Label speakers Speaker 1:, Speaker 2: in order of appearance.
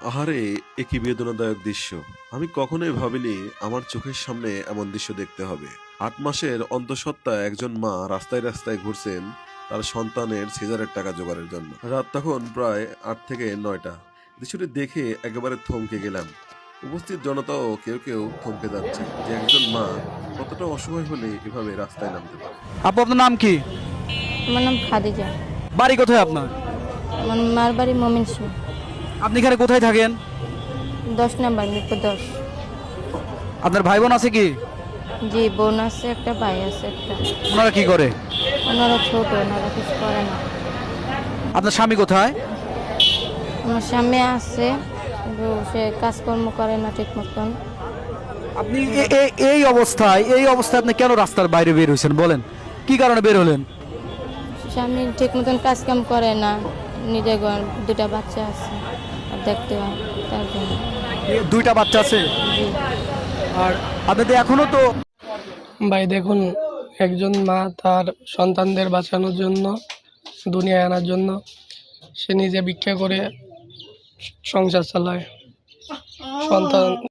Speaker 1: আহারে! এ কি বেদনাদায়ক দৃশ্য! আমি কখনোই ভাবিনি আমার চোখের সামনে এমন দৃশ্য দেখতে হবে। ৮ মাসের অন্তঃসত্ত্বা একজন মা রাস্তায়, রাস্তায় ঘুরছেন তার সন্তানের সিজারের টাকা জোগাড়ের জন্য। রাত তখন প্রায় ৮ থেকে ৯টা। দৃশ্যটি দেখে একেবারে থমকে গেলাম। উপস্থিত জনতাও কেউ থমকে যাচ্ছে যে একজন মা কতটা অসহায় হলে এভাবে রাস্তায় নামতে পারে।
Speaker 2: আপু, আপনার নাম কি?
Speaker 3: আমার নাম খাদিজা।
Speaker 2: বাড়ি কোথায় আপনার?
Speaker 3: আমার মার বাড়ি ময়মনসিংহ।
Speaker 2: আপনি এখানে কোথায় থাকেন?
Speaker 3: 10 নাম্বার, মিরপুর 10।
Speaker 2: আপনার ভাই বোন আছে কি?
Speaker 3: জি, বোন আছে একটা, ভাই আছে একটা।
Speaker 2: ওনারা কি করে?
Speaker 3: ওনারা ছোট, ওনারা কিছু করে না।
Speaker 2: আপনার স্বামী কোথায়?
Speaker 3: আমার স্বামী আছে, কিন্তু সে কাজকর্ম করে না ঠিক মতন।
Speaker 2: আপনি এই অবস্থায় আপনি কেন রাস্তার বাইরে বের হয়েছেন বলেন? কি কারণে বের হলেন?
Speaker 3: স্বামী ঠিক মতন কাজ কাম করে না, নিজে দুটা বাচ্চা আছে আর দেখতে হয়, তার জন্য।
Speaker 2: দুইটা বাচ্চা আছে?
Speaker 3: জি।
Speaker 2: আর আপনাদের এখনো তো
Speaker 4: ভাই দেখুন, একজন মা তার সন্তানদের বাঁচানোর জন্য, দুনিয়ায় আনার জন্য সে নিজে ভিক্ষা করে সংসার চালায়। সন্তান